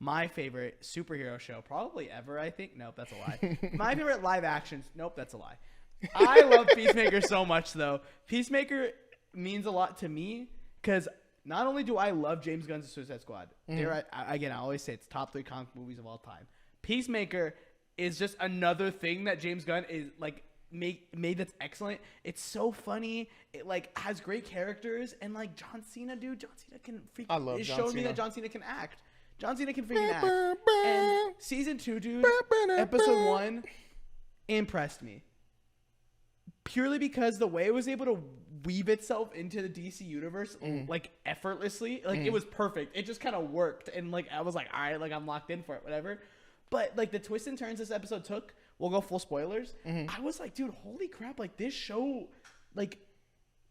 my favorite superhero show probably ever, I think. Nope, that's a lie. My favorite live actions. Nope, that's a lie. I love Peacemaker so much, though. Peacemaker means a lot to me because not only do I love James Gunn's Suicide Squad, I always say it's top 3 comic movies of all time. Peacemaker is just another thing that James Gunn is like made that's excellent. It's so funny. It like has great characters and like John Cena, dude. John Cena can freaking. I love it John showed Cena. me that John Cena can act. John Cena can freaking act. And season 2, dude, episode 1 impressed me. Purely because the way it was able to weave itself into the DC universe like effortlessly, like it was perfect. It just kind of worked, and like I was like, all right, like I'm locked in for it, whatever. But like the twists and turns this episode took, we'll go full spoilers. I was like, dude, holy crap! Like this show, like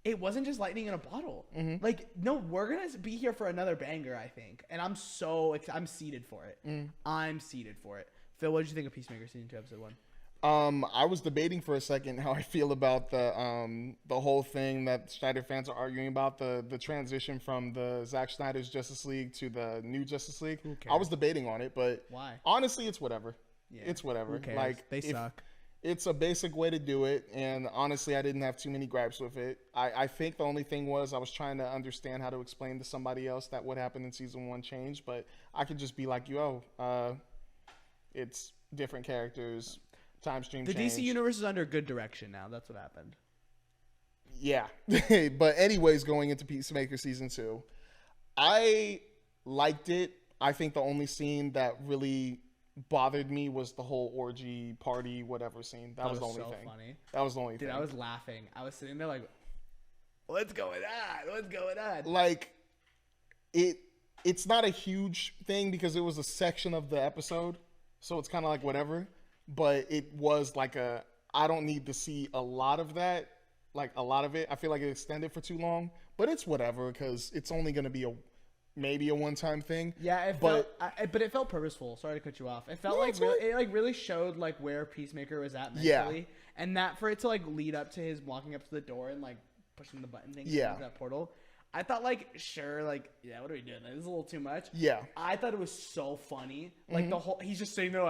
it wasn't just lightning in a bottle. Like no, we're gonna be here for another banger, I think, and I'm seated for it. I'm seated for it. Phil, what did you think of Peacemaker season 2, episode 1? I was debating for a second how I feel about the whole thing that Snyder fans are arguing about, the transition from the Zack Snyder's Justice League to the new Justice League. I was debating on it, but why? Honestly, it's whatever. Yeah, it's whatever. Who cares? Like they suck. It's a basic way to do it, and honestly, I didn't have too many gripes with it. I think the only thing was I was trying to understand how to explain to somebody else that what happened in season 1 changed, but I could just be like, it's different characters. Time stream The change. DC universe is under good direction now. That's what happened. Yeah. But anyways, going into Peacemaker season 2, I liked it. I think the only scene that really bothered me was the whole orgy party whatever scene. That was the only thing. Funny. That was the only thing. Dude, I was laughing. I was sitting there like, what's going on? What's going on? Like it's not a huge thing because it was a section of the episode, so it's kind of like whatever. But it was like I don't need to see a lot of that, like a lot of it. I feel like it extended for too long, but it's whatever because it's only going to be maybe a one-time thing. Yeah, but it felt purposeful. Sorry to cut you off. It felt it really showed like where Peacemaker was at mentally, and that for it to like lead up to his walking up to the door and like pushing the button thing into that portal. I thought like sure like yeah, what are we doing? Like, this is a little too much. Yeah, I thought it was so funny. Like the whole he's just sitting there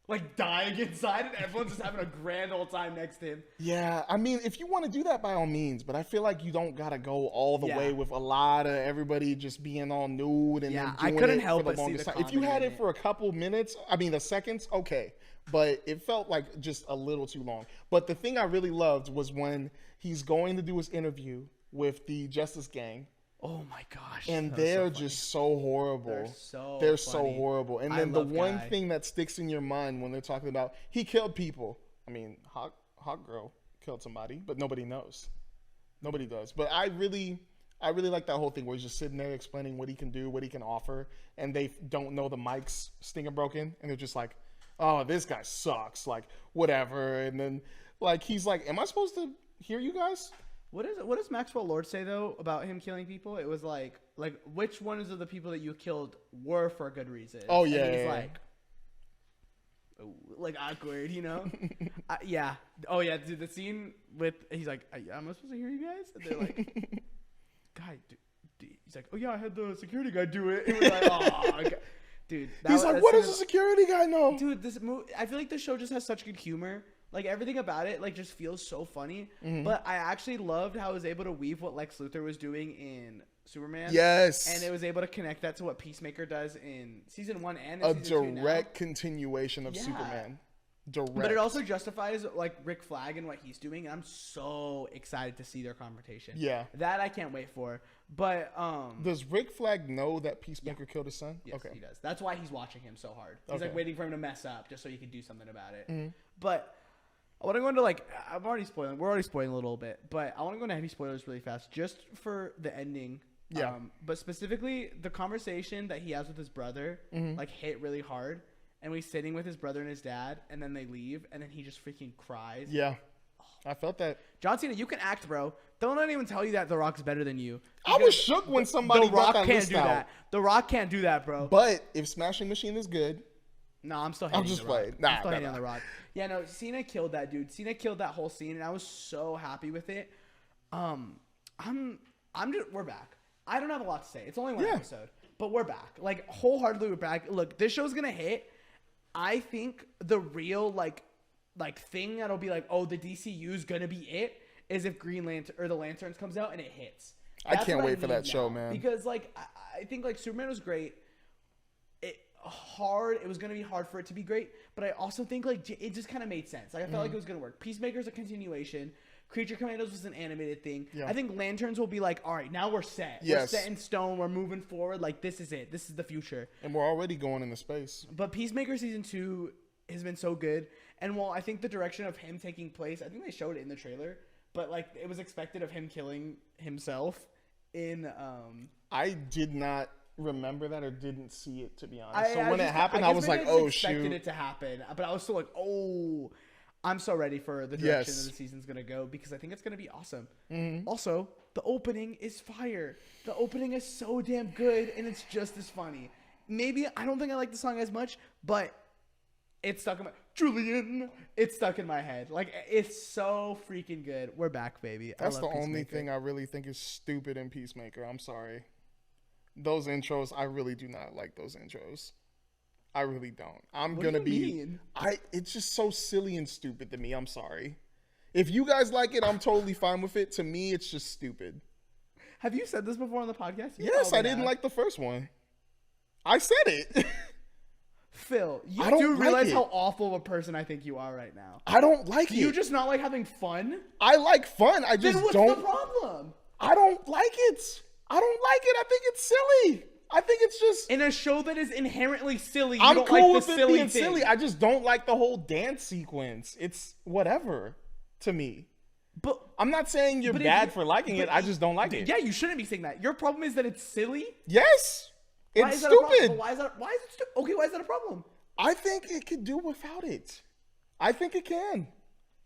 like dying inside, and everyone's just having a grand old time next to him. Yeah, I mean, if you want to do that, by all means, but I feel like you don't gotta go all the way with a lot of everybody just being all nude and then doing I couldn't it help for the but see longest the time. If you had comedy it for a couple minutes, the seconds, okay, but it felt like just a little too long. But the thing I really loved was when he's going to do his interview with the Justice Gang. Oh my gosh. And they're just so horrible. They're so horrible. And then the one thing that sticks in your mind when they're talking about he killed people. I mean, Hot Girl killed somebody, but nobody knows. Nobody does. But I really like that whole thing where he's just sitting there explaining what he can do, what he can offer, and they don't know the mic's stinger broken, and they're just like, "Oh, this guy sucks." Like, whatever. And then like he's like, "Am I supposed to hear you guys?" What does Maxwell Lord say though about him killing people? It was like which ones of the people that you killed were for a good reason? Oh yeah, and he's like awkward, you know? Yeah. Oh yeah, dude. The scene with he's like, "Am I supposed to hear you guys?" And they're like, "Guy, dude." He's like, "Oh yeah, I had the security guy do it." It was like, "Oh, dude." He's like, "What does the security guy know?" Dude, this movie. I feel like the show just has such good humor. Like, everything about it, like, just feels so funny. But I actually loved how it was able to weave what Lex Luthor was doing in Superman. Yes. And it was able to connect that to what Peacemaker does in Season 1 and in Season 2 now. A direct continuation of Superman. Direct. But it also justifies, like, Rick Flag and what he's doing. And I'm so excited to see their confrontation. Yeah. That I can't wait for. But, does Rick Flag know that Peacemaker killed his son? Yes, okay. He does. That's why he's watching him so hard. He's, like, waiting for him to mess up just so he can do something about it. But I want to go into we're already spoiling a little bit, but I want to go into heavy spoilers really fast just for the ending. Yeah. But specifically the conversation that he has with his brother, like hit really hard, and he's sitting with his brother and his dad, and then they leave, and then he just freaking cries. Yeah. I felt that. John Cena, you can act, bro. Don't let anyone tell you that The Rock's better than you. I was shook when somebody got that list out. That. The Rock can't do that, bro. But if Smashing Machine is good. No, I'm still hating just The Rock. playing. I'm still hating on The Rock. Yeah, no, Cena killed that dude. Cena killed that whole scene, and I was so happy with it. We're back. I don't have a lot to say. It's only one episode, but we're back. Like, wholeheartedly, we're back. Look, this show's gonna hit. I think the real like thing that'll be like, oh, the DCU is gonna be it, is if Green Lantern or the Lanterns comes out and it hits. I can't wait for that show, man. Because like I think like Superman was great. It was gonna be hard for it to be great, but I also think like it just kind of made sense. Like I felt like it was gonna work. Peacemaker's a continuation. Creature Commandos was an animated thing. Yeah. I think Lanterns will be like, all right, now we're set. Yes. We're set in stone. We're moving forward. Like, this is it. This is the future. And we're already going into space. But Peacemaker Season 2 has been so good. And while I think the direction of him taking place, I think they showed it in the trailer, but, like, it was expected of him killing himself in... I did not remember that or didn't see it, to be honest. So when it happened, I was like, oh, shoot. I expected it to happen, but I was still like, oh... I'm so ready for the direction that the season's going to go because I think it's going to be awesome. Mm-hmm. Also, the opening is fire. The opening is so damn good, and it's just as funny. Maybe I don't think I like the song as much, but it's stuck in my... Julian! It's stuck in my head. Like, it's so freaking good. We're back, baby. That's the only thing I really think is stupid in Peacemaker. I'm sorry. Those intros, I really do not like those intros. I really don't. It's just so silly and stupid to me. I'm sorry. If you guys like it, I'm totally fine with it. To me, it's just stupid. Have you said this before on the podcast? Yes, I didn't like the first one. I said it. Phil, you do realize how awful of a person I think you are right now. I don't like it. Do you just not like having fun? I like fun. I just don't. Then what's the problem? I don't like it. I think it's silly. I think it's just... In a show that is inherently silly, you I'm don't cool like with it being silly. I just don't like the whole dance sequence. It's whatever to me. But I'm not saying you're bad for liking it. I just don't like it. Yeah, you shouldn't be saying that. Your problem is that it's silly? Yes. It's stupid. Why is it stupid? Okay, why is that a problem? I think it could do without it. I think it can.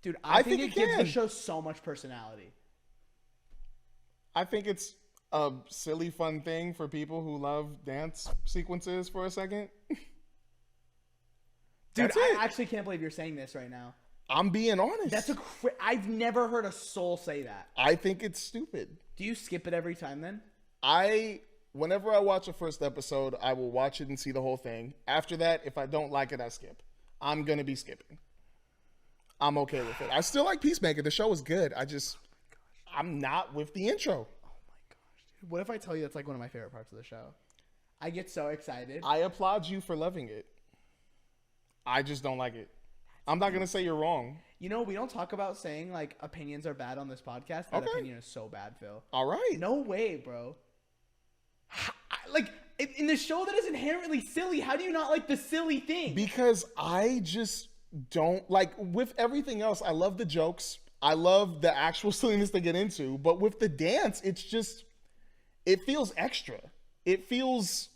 Dude, I think it gives the show so much personality. I think it's a silly, fun thing for people who love dance sequences for a second. Dude, I actually can't believe you're saying this right now. I'm being honest. I've never heard a soul say that. I think it's stupid. Do you skip it every time then? Whenever I watch a first episode, I will watch it and see the whole thing. After that, if I don't like it, I skip. I'm going to be skipping. I'm okay with it. I still like Peacemaker. The show is good. I'm not with the intro. What if I tell you that's like one of my favorite parts of the show? I get so excited. I applaud you for loving it. I just don't like it. I'm not going to say you're wrong. You know, we don't talk about saying like opinions are bad on this podcast. That opinion is so bad, Phil. All right. No way, bro. Like, in the show that is inherently silly, how do you not like the silly thing? Because I just don't like, with everything else, I love the jokes. I love the actual silliness they get into. But with the dance, it's just... It feels extra. It feels,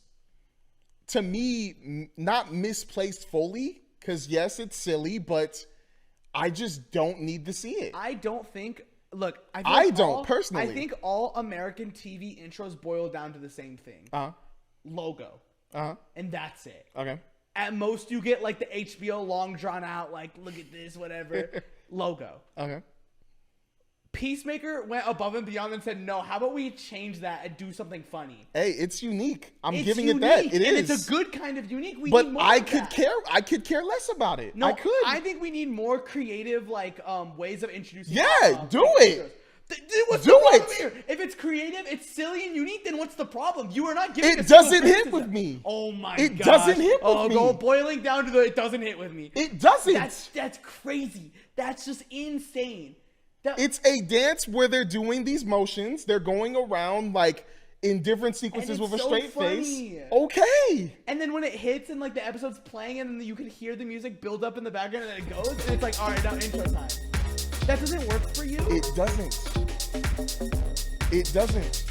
to me, not misplaced fully. Because, yes, it's silly, but I just don't need to see it. I don't think... Look, I don't, personally. I think all American TV intros boil down to the same thing. Logo. And that's it. Okay. At most, you get, like, the HBO long drawn out, like, look at this, whatever. Logo. Okay. Peacemaker went above and beyond and said, no, how about we change that and do something funny? Hey, it's unique. I'm giving it that. It is. It's a good kind of unique. But I could care less about it. No, I could. I think we need more creative, like, ways of introducing. Yeah, do it. What's the problem here? If it's creative, it's silly and unique, then what's the problem? You are not giving it doesn't hit with me. Oh my god. It doesn't hit with me. Go boiling down to it doesn't hit with me. It doesn't. That's crazy. That's just insane. It's a dance where they're doing these motions. They're going around like in different sequences with a straight face. Okay. And then when it hits and like the episode's playing and then you can hear the music build up in the background and then it goes and it's like, all right, now intro time. That doesn't work for you? It doesn't. It doesn't.